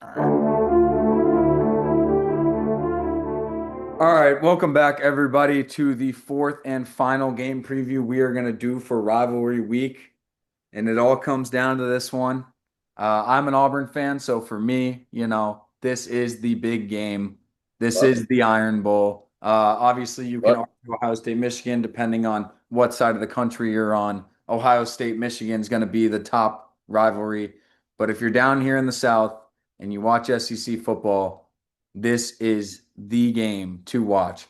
All right, welcome back, everybody, to the fourth and final game preview we are going to do for Rivalry Week. And it all comes down to this one. I'm an Auburn fan, so for me, this is the big game. This Love is the Iron Bowl. Obviously, you can What? argue Ohio State, Michigan, depending on what side of the country you're on. Ohio State, Michigan is going to be the top rivalry. But if you're down here in the South and you watch SEC football, this is the game to watch.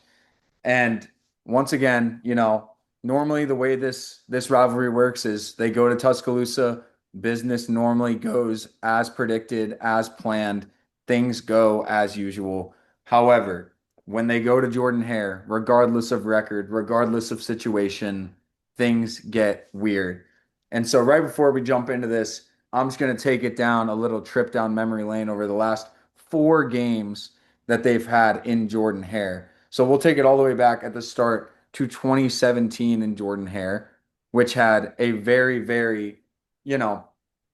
And once again, normally the way this rivalry works is they go to Tuscaloosa. Business normally goes as predicted, as planned. Things go as usual. However, when they go to Jordan Hare, regardless of record, regardless of situation, things get weird. And so, right before we jump into this, I'm just going to take it down a little trip down memory lane over the last four games that they've had in Jordan Hare. So we'll take it all the way back at the start to 2017 in Jordan Hare, which had a very, very, you know,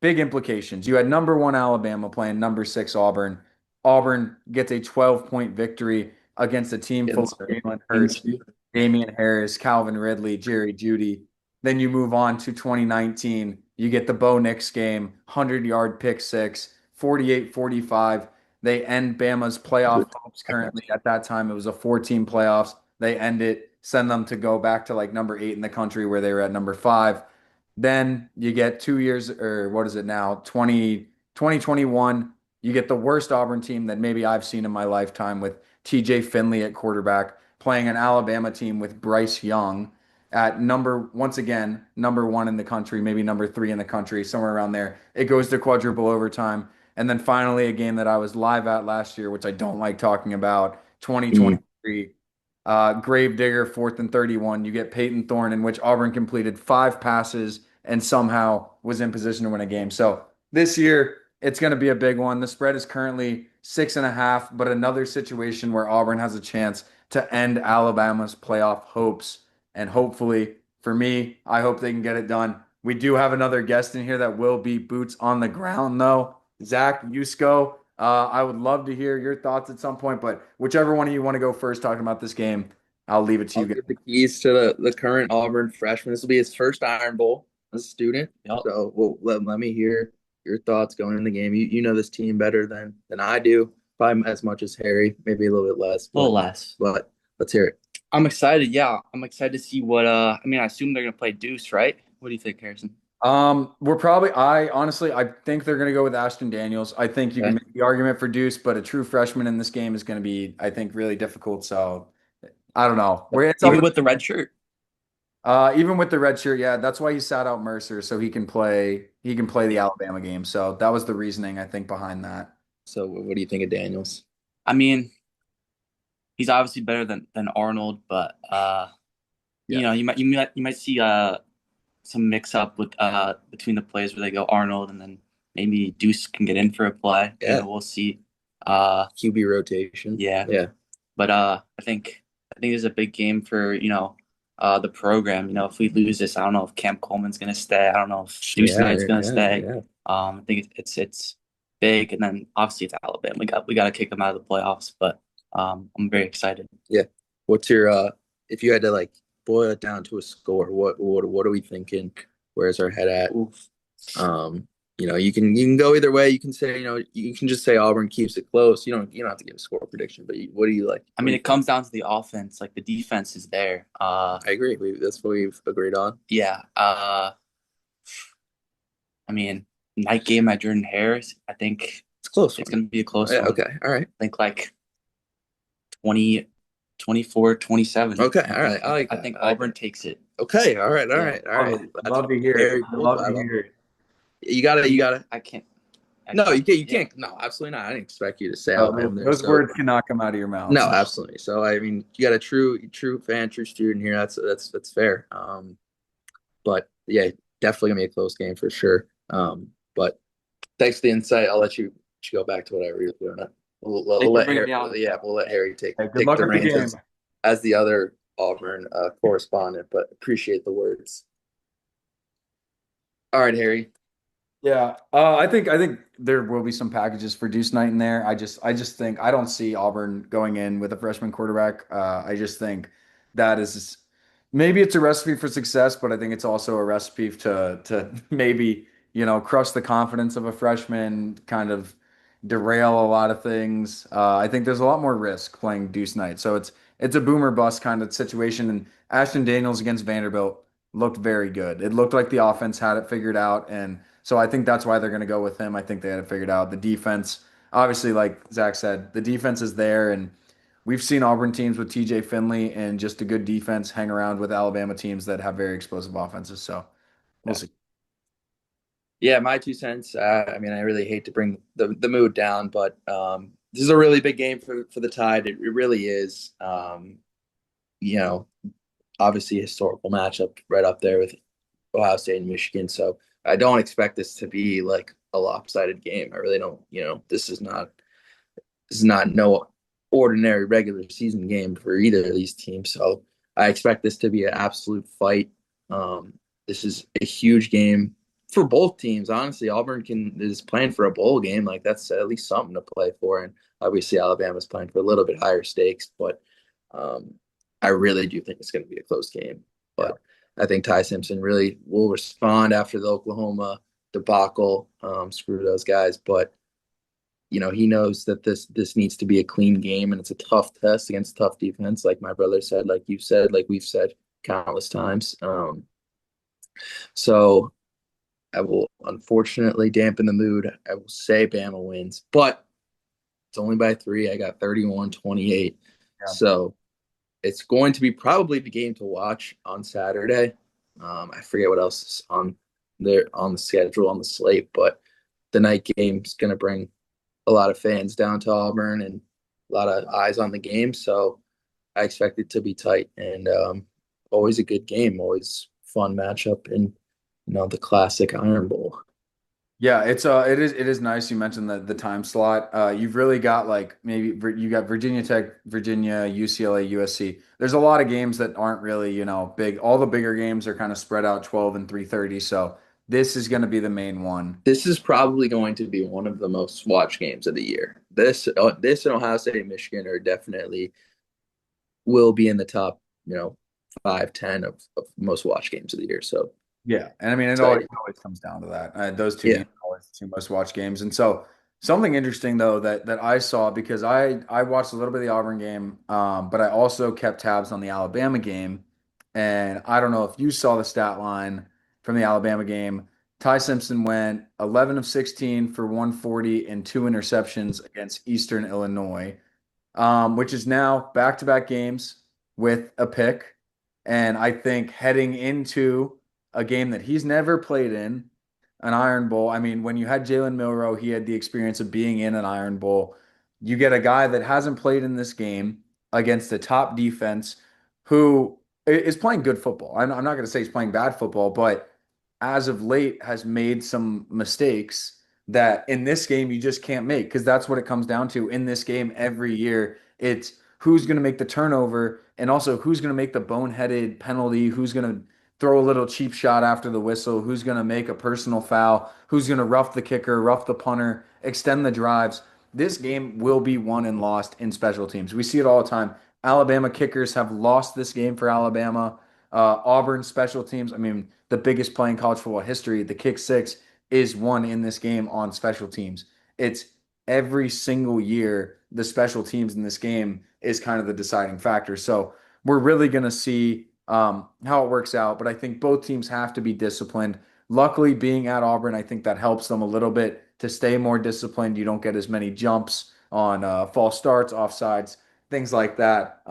big implications. You had number one Alabama playing number six Auburn. Auburn gets a 12-point victory against a team full of Insane. Jalen Hurts, Insane. Damian Harris, Calvin Ridley, Jerry Jeudy. Then you move on to 2019. You get the Bo Nix game, 100-yard pick six, 48-45. They end Bama's playoff hopes currently. At that time, it was a four-team playoffs. They end it, send them to go back to like number eight in the country where they were at number five. Then you get 2 years, or what is it now, 2021. You get the worst Auburn team that maybe I've seen in my lifetime with TJ Finley at quarterback, playing an Alabama team with Bryce Young at once again, number one in the country, maybe number three in the country, somewhere around there. It goes to quadruple overtime. And then finally, a game that I was live at last year, which I don't like talking about, Mm. 2023. Gravedigger, 4th and 31. You get Peyton Thorne, in which Auburn completed five passes and somehow was in position to win a game. So this year, it's going to be a big one. The spread is currently 6.5, but another situation where Auburn has a chance to end Alabama's playoff hopes. And hopefully, for me, I hope they can get it done. We do have another guest in here that will be boots on the ground, though. Zach Yusko. I would love to hear your thoughts at some point, but whichever one of you want to go first talking about this game, I'll leave it to I'll you guys. give the keys to the current Auburn freshman. This will be his first Iron Bowl as a student. Yep. So let me hear your thoughts going in the game. You know this team better than I do, probably as much as Harry, maybe a little bit less, A little less. but let's hear it. I'm excited. Yeah, I'm excited to see what. I mean, I assume they're gonna play Deuce, right? What do you think, Harrison? I honestly, I think they're going to go with Ashton Daniels. I think you can Okay. make the argument for Deuce, but a true freshman in this game is going to be, I think, really difficult. So I don't know. Where it's up Even in with the red shirt. even with the red shirt, yeah, that's why he sat out Mercer so he can play the Alabama game. So that was the reasoning I think behind that. So what do you think of Daniels? I mean, he's obviously better than Arnold, but Yeah. you might see some mix up with between the plays where they go Arnold and then maybe Deuce can get in for a play. Yeah. We'll see. Uh, QB rotation. yeah, Yeah. but I think there's a big game for the program. If we lose this, I don't know if Cam Coleman's gonna stay. I don't know if Deuce Yeah. Knight's gonna Yeah. stay. Yeah. I think it's big, and then obviously it's Alabama. We got to kick them out of the playoffs, but I'm very excited. Yeah. What's your if you had to like boil it down to a score, what are we thinking? Where's our head at? Oof. You can go either way. You can say, you can just say Auburn keeps it close. You don't have to give a score prediction, but what do you like? I mean, it comes down to the offense. Like the defense is there. I agree. That's what we've agreed on. Yeah. I mean, night game at Jordan Harris. I think It's a close it's one. gonna be a close Yeah, one. okay. All right. I think like 20, 24, 27. Okay. All right. I like I that. think I like Auburn that. takes it. Okay. All right. All Yeah. right. All right. That's Love to hear it. very I bold. love to hear it. You gotta. I can't. I No, you can't. can't. You Yeah. can't. No, absolutely not. I didn't expect you to say Oh, Alabama there. those So words cannot come out of your mouth. no, absolutely. So I mean, you got a true fan, true student here. That's fair. But yeah, definitely gonna be a close game for sure. But thanks for the insight. I'll let you go back to whatever you're doing. Thanks We'll for let bringing Harry. me on. Yeah, we'll let Harry take Okay, good take luck the with the reins game. as the other Auburn correspondent. But appreciate the words. All right, Harry. Yeah, I think there will be some packages for Deuce Knight in there. I just think I don't see Auburn going in with a freshman quarterback. I just think that is maybe it's a recipe for success, but I think it's also a recipe to maybe crush the confidence of a freshman, kind of derail a lot of things. I think there's a lot more risk playing Deuce Knight, so it's a boomer bust kind of situation. And Ashton Daniels against Vanderbilt looked very good. It looked like the offense had it figured out, and so I think that's why they're going to go with him. I think they had it figured out. The defense, obviously, like Zach said, the defense is there, and we've seen Auburn teams with TJ Finley and just a good defense hang around with Alabama teams that have very explosive offenses. So we'll Yeah. see. Yeah, my 2 cents. I mean, I really hate to bring the mood down, but this is a really big game for the Tide. It really is. You know, obviously a historical matchup right up there with Ohio State and Michigan. So I don't expect this to be like a lopsided game. I really don't. This is not no ordinary regular season game for either of these teams. So I expect this to be an absolute fight. This is a huge game for both teams. Honestly, Auburn is playing for a bowl game. Like that's at least something to play for. And obviously Alabama's playing for a little bit higher stakes, but um, I really do think it's going to be a close game. Yeah. But I think Ty Simpson really will respond after the Oklahoma debacle. Screw those guys, but he knows that this needs to be a clean game and it's a tough test against tough defense, like my brother said, like you said, like we've said countless times. So I will unfortunately dampen the mood. I will say Bama wins, but it's only by 3. I got 31-28. Yeah. So it's going to be probably the game to watch on Saturday. I forget what else is on the schedule on the slate, but the night game is going to bring a lot of fans down to Auburn and a lot of eyes on the game. So I expect it to be tight and always a good game, always fun matchup in the classic Iron Bowl. Yeah, it is nice you mentioned the time slot. You've really got like maybe you got Virginia Tech, Virginia, UCLA, USC. There's a lot of games that aren't really, big. All the bigger games are kind of spread out 12 and 3:30. So this is going to be the main one. This is probably going to be one of the most watched games of the year. This and Ohio State and Michigan are definitely will be in the top, 5, 10 of most watched games of the year. So Yeah, and I mean it exciting. always comes down to that. Those two Yeah. games are always the two most watched games. And so something interesting though that I saw because I watched a little bit of the Auburn game, but I also kept tabs on the Alabama game. And I don't know if you saw the stat line from the Alabama game. Ty Simpson went 11 of 16 for 140 and 2 interceptions against Eastern Illinois, which is now back-to-back games with a pick. And I think heading into a game that he's never played in, an Iron Bowl. I mean, when you had Jalen Milrow, he had the experience of being in an Iron Bowl. You get a guy that hasn't played in this game against a top defense who is playing good football. I'm not going to say he's playing bad football, but as of late has made some mistakes that in this game you just can't make because that's what it comes down to in this game every year. It's who's going to make the turnover and also who's going to make the boneheaded penalty, who's going to throw a little cheap shot after the whistle, who's going to make a personal foul, who's going to rough the kicker, rough the punter, extend the drives. This game will be won and lost in special teams. We see it all the time. Alabama kickers have lost this game for Alabama. Auburn special teams, I mean, the biggest play in college football history, the kick six, is won in this game on special teams. It's every single year the special teams in this game is kind of the deciding factor. So we're really going to see how it works out. But I think both teams have to be disciplined. Luckily, being at Auburn, I think that helps them a little bit to stay more disciplined. You don't get as many jumps on false starts, offsides, things like that.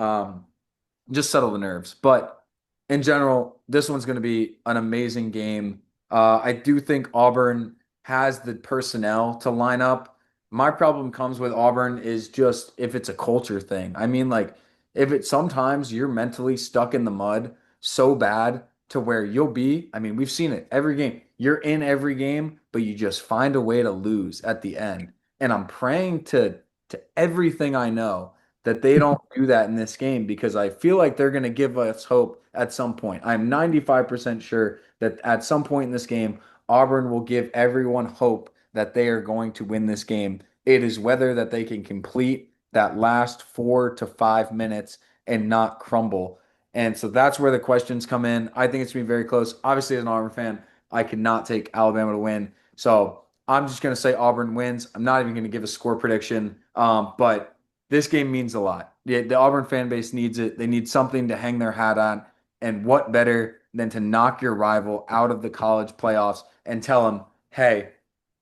Just settle the nerves. But in general, this one's going to be an amazing game. I do think Auburn has the personnel to line up. My problem comes with Auburn is just if it's a culture thing. I mean, like, if it sometimes you're mentally stuck in the mud so bad to where I mean, we've seen it every game. You're in every game, but you just find a way to lose at the end. And I'm praying to everything I know that they don't do that in this game because I feel like they're going to give us hope at some point. I'm 95% sure that at some point in this game, Auburn will give everyone hope that they are going to win this game. It is whether that they can complete that last 4 to 5 minutes and not crumble. And so that's where the questions come in. I think it's going to be very close. Obviously, as an Auburn fan, I cannot take Alabama to win. So I'm just going to say Auburn wins. I'm not even going to give a score prediction. But this game means a lot. The Auburn fan base needs it. They need something to hang their hat on. And what better than to knock your rival out of the college playoffs and tell them, hey,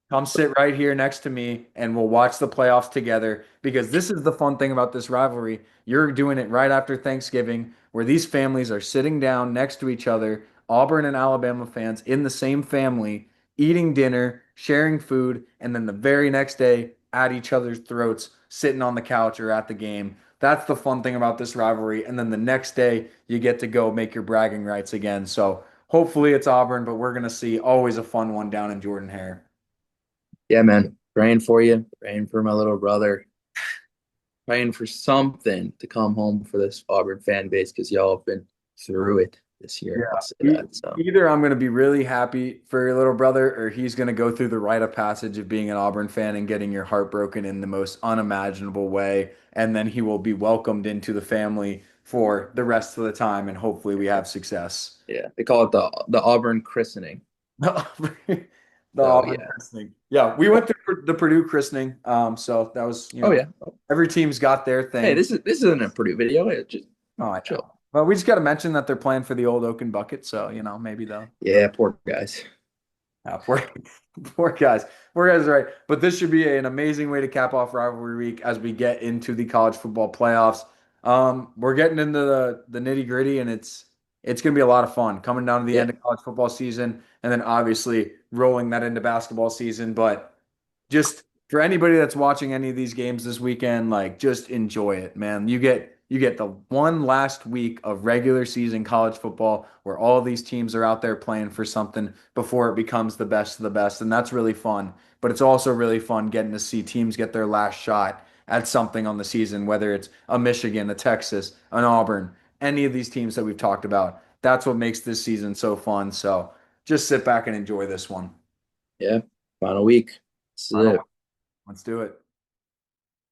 come sit right here next to me and we'll watch the playoffs together because this is the fun thing about this rivalry. You're doing it right after Thanksgiving where these families are sitting down next to each other, Auburn and Alabama fans in the same family, eating dinner, sharing food, and then the very next day at each other's throats, sitting on the couch or at the game. That's the fun thing about this rivalry. And then the next day, you get to go make your bragging rights again. So hopefully it's Auburn, but we're going to see always a fun one down in Jordan Hare. Yeah, man. Praying for you, praying for my little brother, praying for something to come home for this Auburn fan base because y'all have been through it this year. I'll say Yeah. that. So Either I'm going to be really happy for your little brother, or he's going to go through the rite of passage of being an Auburn fan and getting your heart broken in the most unimaginable way. And then he will be welcomed into the family for the rest of the time. And hopefully we have success. yeah, they call it the Auburn christening. The Auburn, the So Auburn yeah. christening. Yeah, we went through the Purdue christening. So that was, Oh yeah. every team's got their Hey, thing. this isn't a Purdue video. It just Oh, I know. chill. But we just got to mention that they're playing for the old Oaken Bucket. So, maybe they'll Yeah, poor guys. poor, poor guys. Poor guys are right. But this should be an amazing way to cap off rivalry week as we get into the college football playoffs. We're getting into the nitty gritty, and it's going to be a lot of fun coming down to the Yeah, end of college football season, and then obviously rolling that into basketball season. But just for anybody that's watching any of these games this weekend, like just enjoy it, man. You get the one last week of regular season college football where all these teams are out there playing for something before it becomes the best of the best, and that's really fun. But it's also really fun getting to see teams get their last shot at something on the season, whether it's a Michigan, a Texas, an Auburn, any of these teams that we've talked about. That's what makes this season so fun. So just sit back and enjoy this one. yeah. Final week. This is I don't it. Let's do it.